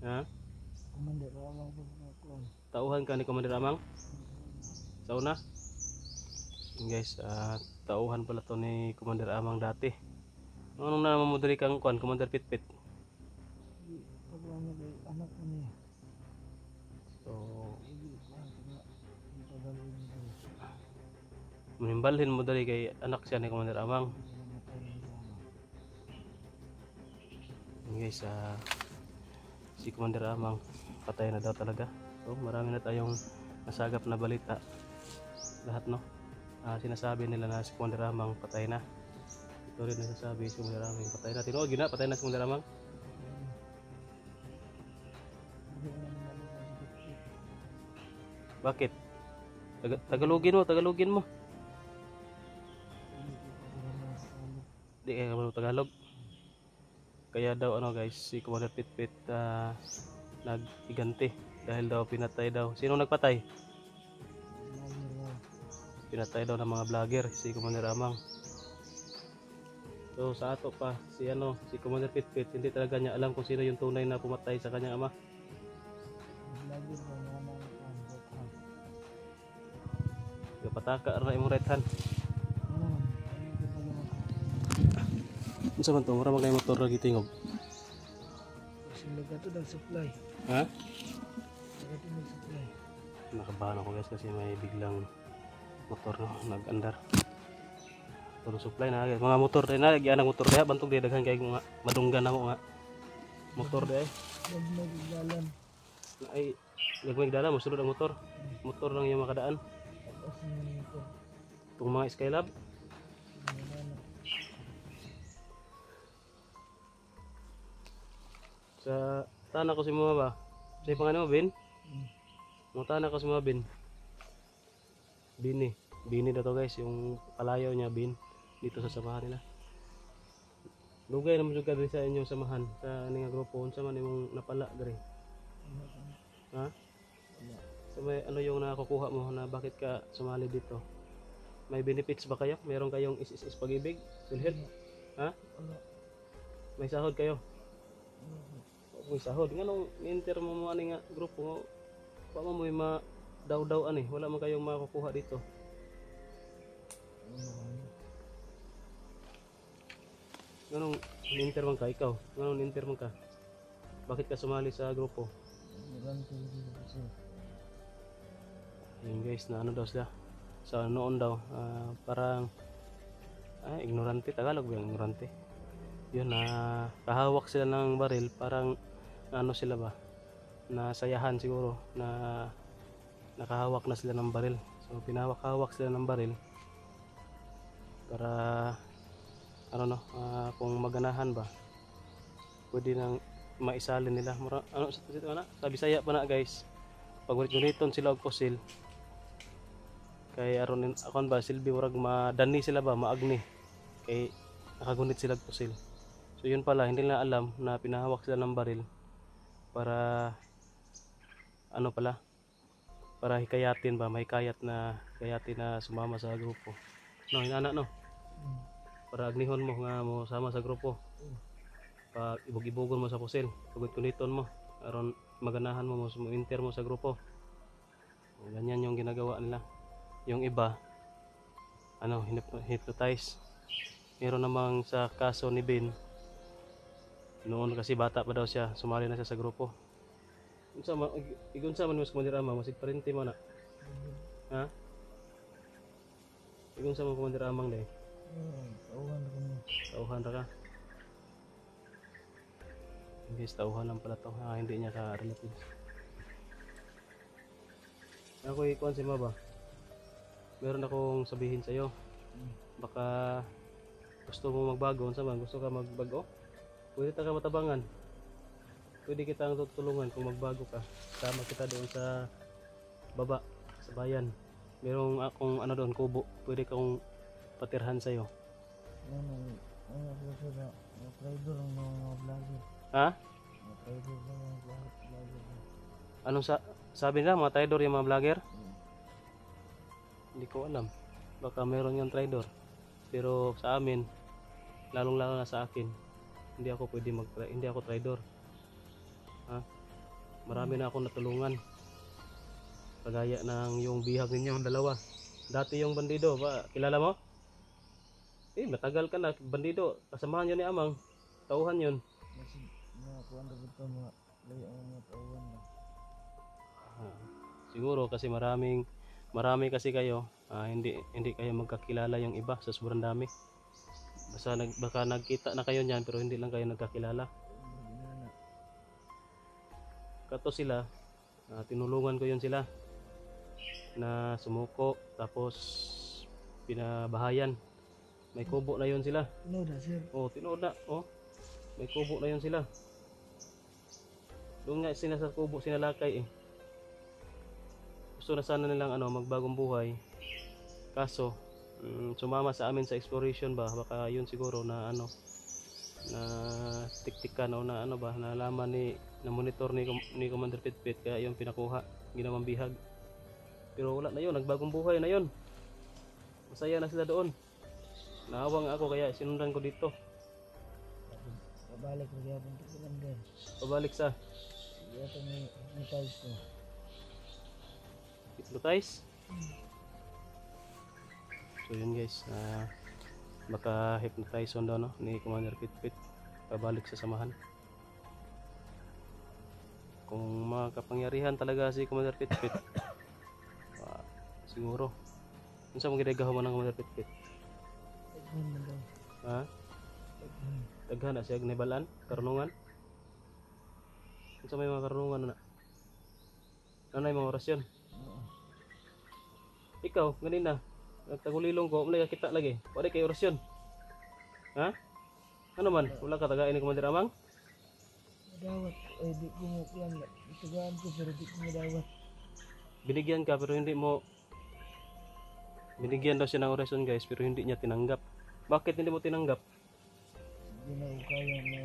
Ha? Commander Amang po kuan. Tauhan ka ni Commander Amang? Sa una? Yun guys, tauhan pala to ni Commander Amang dati. Anong na naman mo diri kang kuan, Commander Pitpit? Pagwanya kay anak ko niya. So, Hindi kuan kaya ipadalhin mo dali. manimbalhin mo dali kay anak siya ni Commander Amang. Namatay na si Amang. Yun guys, si Commander Amang patay na daw talaga. So, marami na tayong nasagap na balita. Lahat no. Sinasabi nila na si Commander Amang patay na. Ito rin nasasabi si Commander Amang patay na. Tinuod gina patay na si Commander Amang. Hindi na naman sa Bakit? Tagalogin mo. Di kaya ka Tagalog. Kaya daw ano guys, si Commander Pitpit nag-iganti dahil daw pinatay daw. Sino nagpatay? Pinatay daw ng mga vlogger si Commander Amang. So sa ato pa si Commander Pitpit hindi talaga niya alam kung sino yung tunay na pumatay sa kanyang ama. Pataka ra imong right hand. Unsa man to? Mura magay motor lagi tingog. Sila gato ng supply. Ha? Gato ng supply. Nakabahan ako guys kasi may biglang motor no nag-andar. Puro supply na guys. Mga motor din na lagi anang motor diha bantog di daghan kay mga madunggan namo nga motor di ay. Gagmay dalan. Ay gagmay dala mo sulod ang motor. Motor lang yung makadaan. Tapos ni ko. Itong mga Skylab. Sa tanah ko si mga ba? Sa pangalan mo Bin? Mga tanah ko si mga Bin. Bini daw to guys, yung palayaw niya Bin dito sa samahan nila. Dugay naman juga din sa inyong samahan sa aning grupo unsa man imong napala diri. Ha? So may ano yung nakukuha mo na bakit ka sumali dito? May benefits ba kayo? Meron kayong is pag-ibig? Silhit? Ha? May sahod kayo? May sahod. Nganong enter mo mo ani nga grupo? Pa mo may daw ani, wala man kayong makukuha dito. Nganong enter man ka ikaw? Nganong enter man ka? Bakit ka sumali sa grupo? Ayun guys, na ano daw sila? Sa noon daw, parang ignorante, Tagalog ba yung ignorante? Yun na kahawak sila ng baril, parang ano sila ba? Nasayahan siguro na nakahawak na sila ng baril. So pinahawak-hawak sila ng baril para ano no, kung maganahan ba pwede nang maisalin nila. Ano sa Bisaya pa na guys, pag guniton sila og pusil kay aron akon ba silbi murag madani sila ba, maagni kay nakagunit sila og pusil. So yun pala, hindi nila alam na pinahawak sila ng baril para ano pala, para hikayatin ba, mahikayat na kayatin na sumama sa grupo. No, hinana no. Para agnihon mo nga mo sama sa grupo. Pa ibog-ibogon mo sa pusil, pagod-kuniton mo aron maganahan mo enter mo sa grupo. Ganyan yung ginagawa nila. Yung iba ano, hypnotize. Meron namang sa kaso ni Ben noon kasi bata pa daw siya, sumali na siya sa grupo. Unsa man mas Commander Amang masig parente mo na. Ha? Unsa man Commander Amang day? Tauhan ra ka. Hindi tauhan lang pala to. Hindi niya ka relatives. Ako ikuan si ba? Meron akong sabihin sa iyo. Baka gusto mo magbago, unsa man gusto ka magbago? Pwede ta ka matabangan. Pwede kitang tutulungan kung magbago ka. Sama kita doon sa baba, sa bayan. Merong akong ano doon, kubo. Pwede kong patirhan sa iyo. Trader ang mga vlogger. Ha? Trader ang mga vlogger. Anong sabi nila mga traidor yung mga vlogger? Hindi ko alam. Baka meron yung traidor. Pero sa amin, lalong-lalo na sa akin, hindi ako traidor. Ha? marami na akong natulungan. Kagaya ng yung bihag ninyo, dalawa. Dati yung bandido, kilala mo? Matagal ka na, bandido. Kasamahan yun ni Amang. Tauhan yun. Kasi mga kuwan daw ito mga layo ang mga tauhan na. Siguro kasi marami kasi kayo. Hindi kayo magkakilala yung iba sa sobrang dami. Baka nagkita na kayo niyan pero hindi lang kayo nagkakilala. Ginana. Kato sila, tinulungan ko yun sila na sumuko tapos pinabahayan. May kubo na yun sila. Tunaw na sir. Tinood na. May kubo na yun sila. Doon nga sila sa kubo sinalakay eh. Gusto na sana nilang magbagong buhay. Kaso sumama sa amin sa exploration ba, baka yun siguro na na tiktikan o na nalaman na monitor ni Commander Pitpit, kaya yung pinakuha ginawang bihag. Pero wala na yun, nagbagong buhay na yun, masaya na sila doon. Naawang ako kaya sinundan ko dito. Pabalik na gyapon to Commander. Pabalik sa Ito may hypnotize ko. hypnotize. So yun guys, baka hypnotize on daw ni Commander Pitpit pabalik sa samahan. Kung makapangyarihan talaga si Commander Pitpit, siguro unsa mong gidagaw man ng Commander Pitpit? Taghan man daw. Ha? Taghan. Daghan na siya gnibalan, karunungan. Unsa may mga karunungan na? Ano yung mga orasyon? Oo. Ikaw ganina nagtagulilong ko, mulai kita lagi. Wala kay orasyon. Ha? Ano man? Wala ka tagain ni Commander Amang? Madawat. Ay di ko mo kuwan. Itagaan ko pero di ko madawat. Binigyan ka pero hindi mo. Binigyan daw siya ng orasyon guys pero hindi niya tinanggap. Bakit hindi mo tinanggap? Hindi na ko kaya na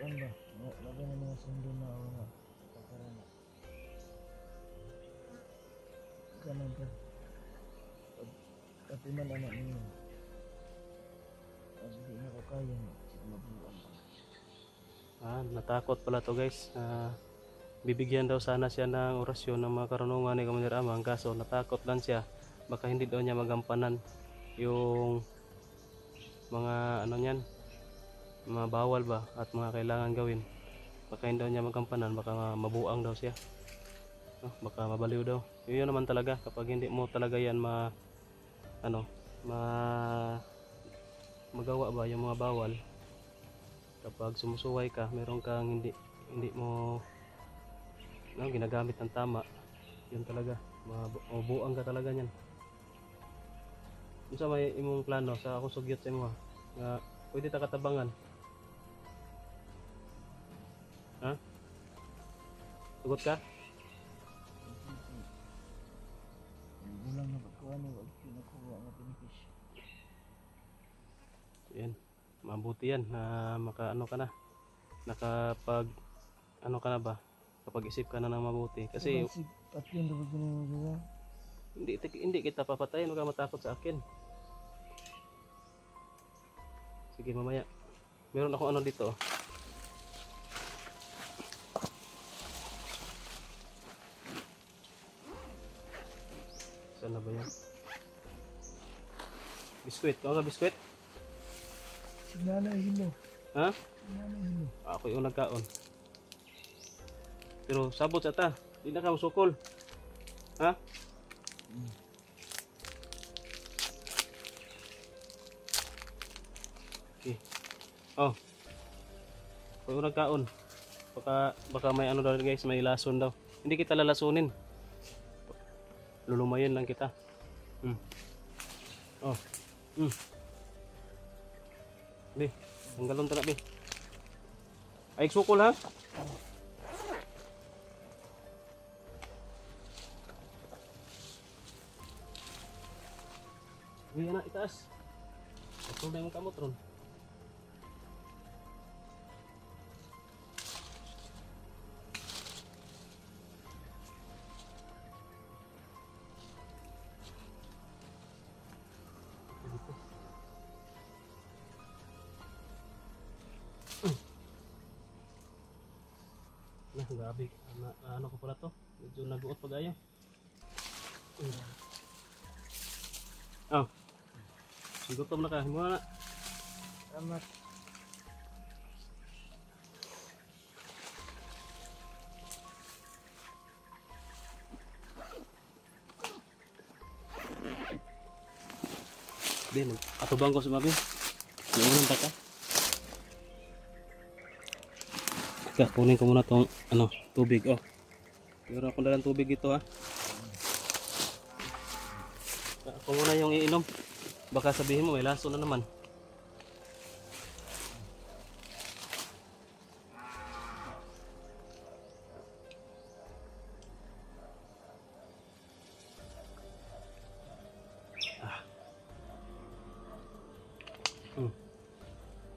kuwan ba? Laban na mga sundo na o nga. Pakarana. Kanan ka. Pati man anak niyo. Pag di na ko kaya, mabuang ka. Natakot pala to guys. Bibigyan daw sana siya ng orasyon ng mga karunungan ni Commander Amang, kaso natakot lang siya. Baka hindi daw niya magampanan yung mga niyan, mga bawal ba at mga kailangan gawin. Baka hindi daw niya magampanan, baka mabuang daw siya. Baka mabaliw daw. Yun naman talaga kapag hindi mo talaga yan magawa ba yung mga bawal. Kapag sumusuway ka, meron kang hindi mo ginagamit ng tama, yun talaga mabuang ka talaga niyan. Unsa may imong plano sa ako sugyot sa imo nga pwede ta katabangan? Ha? Sugot ka? Bulang na pagkuhan o wag pinakuha nga pinipis. Yan, mabuti yan na makaano ka na, nakapag ka na ba, kapag isip ka na ng mabuti kasi At yun dapat ko nang magawa. hindi kita papatayin, huwag ka matakot sa akin. Sige mamaya, meron akong dito saan na ba yan? Biskwit, kung nga biskwit? Sinanay hilo. Ha? Sinanay hilo. Ako yung nagkaon. Pero sabot sa ta, di na ka masukol. Ha? Okay. Ako yung nagkaon. Baka may daw guys, may lason daw. Hindi kita lalasunin. Lulumayin lang kita. Bi, tanggalon ta na bi. Ay sukol ha. Bi na itaas. Ako na yung kamot ron. Grabe, ano ko pala to? Medyo naguot pag ayaw. Oh. Gutom na ka, mo na. Salamat. Din, atubang ko sa mabi. Yung taka. Teka, kunin ko muna tong ano, tubig. Oh. Meron akong dalang tubig ito ha. Ako muna yung iinom. Baka sabihin mo may laso na naman.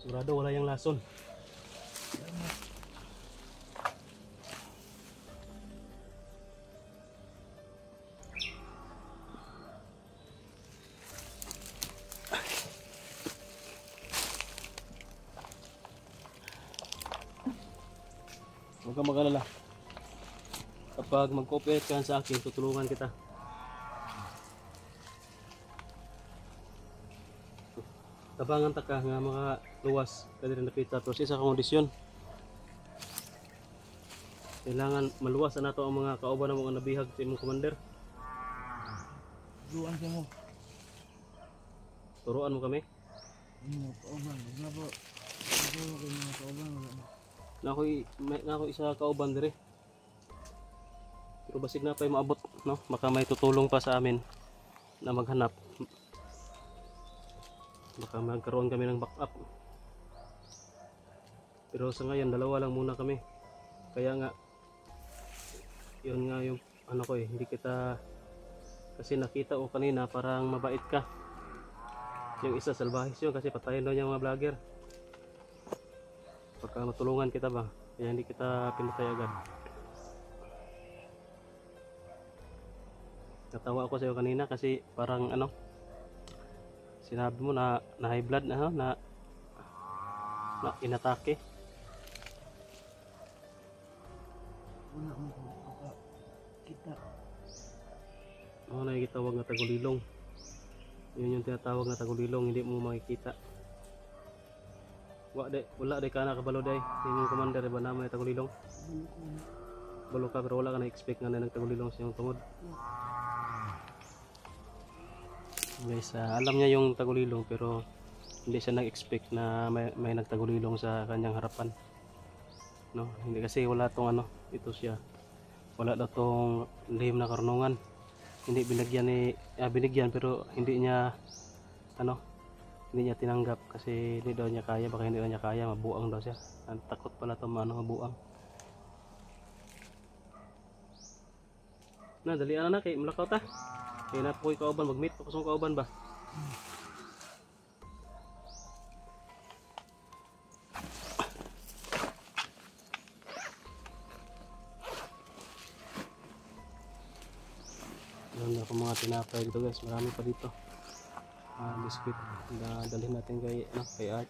Sigurado wala yung lason. Huwag kang mag-alala. Kapag mag-cooperate ka sa akin, tutulungan kita. Tabangan ta ka nga mga luwas kadiri na pita pero sa isa ka kondisyon. Kailangan maluwas na nato ang mga kauban ng mga nabihag sa imong commander. Duan ka mo. Turuan mo kami. Kauban. Wala po. Ako ko mga kauban. Nakoy isa kauban dire. Pero basig na pay maabot, no? Baka may tutulong pa sa amin na maghanap. Baka magkaroon kami ng backup. Pero sa ngayon dalawa lang muna kami. Kaya nga yun nga yung ano ko hindi kita kasi nakita ko kanina parang mabait ka. Yung isa salbahis yun kasi patayin daw niya mga vlogger. Baka matulungan kita ba? Kaya hindi kita pinatay agad. Natawa ako sa iyo kanina kasi parang ano sinabi mo na high blood na inatake. Wala mo ko kita. Ano na yung tawag na tagulilong. Yun yung tinatawag na tagulilong, hindi mo makikita. Wala de ka na kabalo day. Yun yung commander ba naman yung tagulilong? Balo ka pero wala ka na-expect nga na nagtagulilong sa iyong tungod. Guys, alam niya yung tagulilong pero hindi siya nag-expect na may nagtagulilong sa kanyang harapan. No, hindi kasi wala tong ano, ito siya. Wala daw tong lihim na karunungan. Hindi binigyan pero hindi niya tinanggap kasi hindi daw niya kaya, baka hindi daw niya kaya, mabuang daw siya. Takot pala to mabuang. Na dalian na kay mulakaw ta. Kaya na po yung kauban, mag-meet po kusong kauban ba? Meron ako mga tinapay dito guys, marami pa dito. Biscuit, dalhin natin kay Art.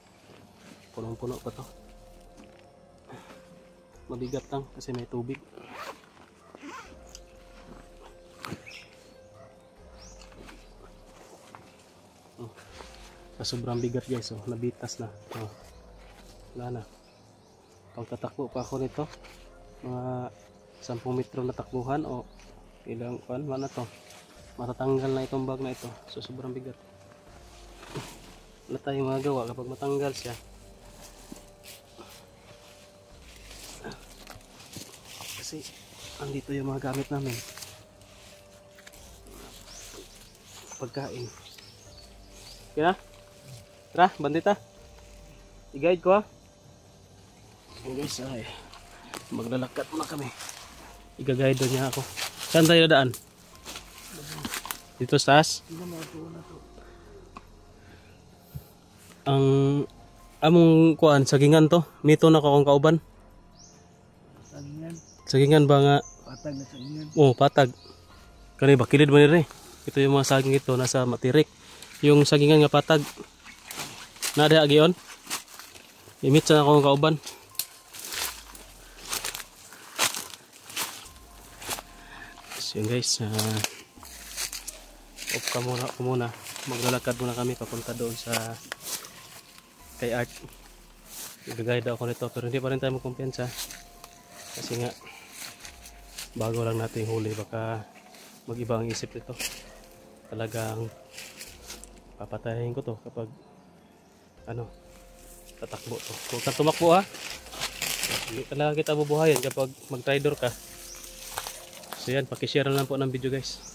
Punong-puno pa to. Mabigat lang kasi may tubig. Sobrang bigat guys, nabitas na. Wala na. Pagkatakbo pa ako nito, mga 10 metro na takbuhan o ilang na to. Matatanggal na itong bag na ito. So sobrang bigat. Wala tayong magagawa kapag matanggal siya. Kasi andito yung mga gamit namin. Pagkain. Kaya? Tara, bandita. I-guide ko ha. So guys, ay maglalakad muna kami. I-guide doon niya ako. Saan tayo daan? Dito sa taas? Ang among kuan sagingan to. Mito na ko akong kauban. Sagingan ba nga? Patag na sagingan. Oh, patag. Kani ba kilid mo ni re? Ito yung mga saging ito nasa matirik. Yung sagingan nga patag. Na di agion. Imit sa akong kauban. So yun guys, off ka muna. Maglalakad muna kami papunta doon sa kay Art. Igagayad ako nito pero hindi pa rin tayo magkumpiyansa. Kasi nga, bago lang natin huli, baka mag-iba ang isip nito. Talagang papatayin ko to kapag tatakbo to. Huwag kang tumakbo ha. Hindi talaga kita bubuhayin kapag mag-rider ka. So yan, pakishare na lang po ng video guys.